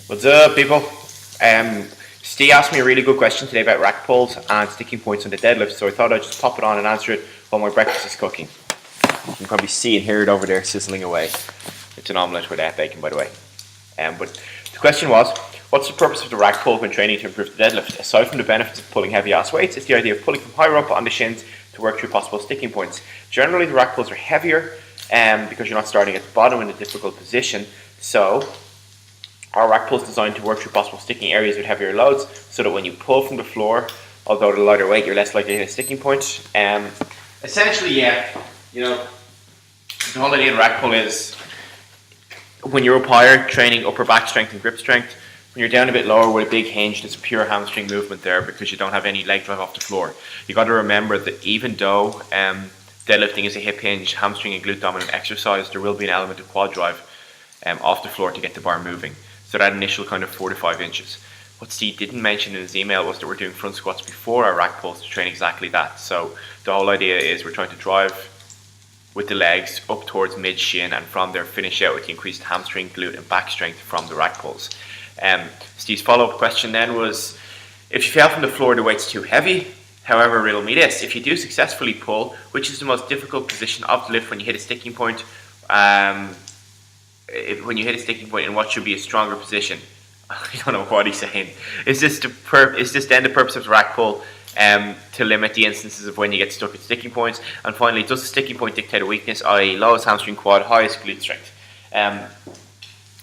What's up, people? Steve asked me a really good question today about rack pulls and sticking points on the deadlift, so I thought I'd just pop it on and answer it while my breakfast is cooking. You can probably see and hear it over there sizzling away. It's an omelette without bacon, by the way. But the question was, what's the purpose of the rack pull when training to improve the deadlift? Aside from the benefits of pulling heavy ass weights, it's the idea of pulling from higher up on the shins to work through possible sticking points. Generally, the rack pulls are heavier because you're not starting at the bottom in a difficult position, so our rack pull is designed to work through possible sticking areas with heavier loads, so that when you pull from the floor, although at a lighter weight, you're less likely to hit a sticking point. Essentially, the whole idea of the rack pull is when you're up higher, training upper back strength and grip strength. When you're down a bit lower with a big hinge, it's a pure hamstring movement there because you don't have any leg drive off the floor. You got to remember that even though deadlifting is a hip hinge, hamstring and glute dominant exercise, there will be an element of quad drive off the floor to get the bar moving. So that initial kind of 4 to 5 inches. What Steve didn't mention in his email was that we're doing front squats before our rack pulls to train exactly that. So the whole idea is we're trying to drive with the legs up towards mid shin and from there finish out with the increased hamstring, glute and back strength from the rack pulls. Steve's follow-up question then was, if you fell from the floor, the weight's too heavy. However, riddle me this, if you do successfully pull, which is the most difficult position of the lift when you hit a sticking point? When you hit a sticking point in what should be a stronger position? I don't know what he's saying. Is this then the purpose of the rack pull to limit the instances of when you get stuck at sticking points? And finally, does the sticking point dictate a weakness, i.e. lowest hamstring quad, highest glute strength?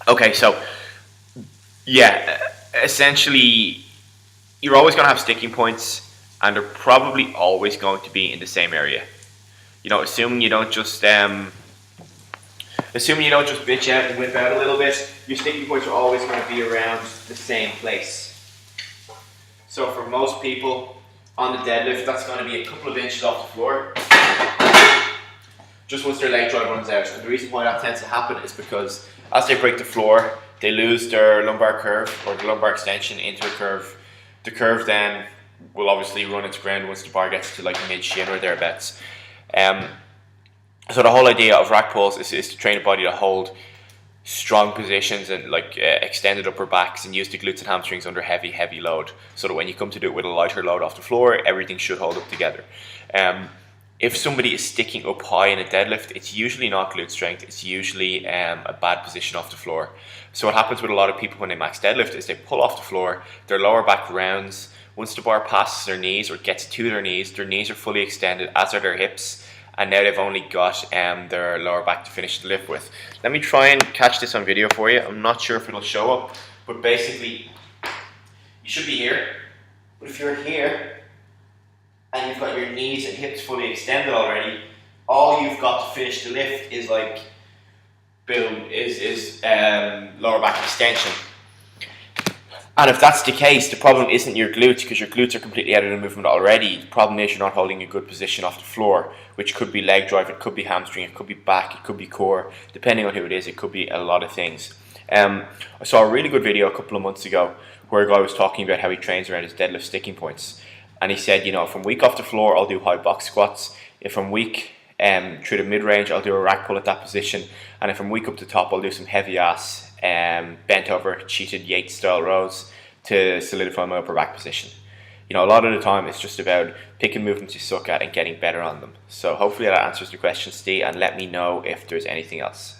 Okay, so yeah, essentially you're always going to have sticking points and they're probably always going to be in the same area. Assuming you don't just bitch out and whip out a little bit, your sticking points are always going to be around the same place. So for most people on the deadlift, that's going to be a couple of inches off the floor, just once their leg drive runs out. And the reason why that tends to happen is because as they break the floor, they lose their lumbar curve or the lumbar extension into a curve. The curve then will obviously run its ground once the bar gets to like mid shin or thereabouts. So the whole idea of rack pulls is to train the body to hold strong positions and extended upper backs and use the glutes and hamstrings under heavy load, so that when you come to do it with a lighter load off the floor, everything should hold up together. If somebody is sticking up high in a deadlift, it's usually not glute strength, it's usually a bad position off the floor. So what happens with a lot of people when they max deadlift is they pull off the floor, their lower back rounds. Once the bar passes their knees or gets to their knees are fully extended, as are their hips. And now they've only got their lower back to finish the lift with. Let me try and catch this on video for you. I'm not sure if it'll show up, but basically, you should be here. But if you're here, and you've got your knees and hips fully extended already, all you've got to finish the lift is lower back extension. And if that's the case, the problem isn't your glutes, because your glutes are completely out of the movement already. The problem is you're not holding a good position off the floor, which could be leg drive, it could be hamstring, it could be back, it could be core. Depending on who it is, it could be a lot of things. I saw a really good video a couple of months ago where a guy was talking about how he trains around his deadlift sticking points. And he said, if I'm weak off the floor, I'll do high box squats. If I'm weak through the mid-range, I'll do a rack pull at that position. And if I'm weak up the top, I'll do some heavy ass bent over, cheated Yates style rows to solidify my upper back position. A lot of the time it's just about picking movements you suck at and getting better on them. So hopefully that answers the question, Steve, and let me know if there's anything else.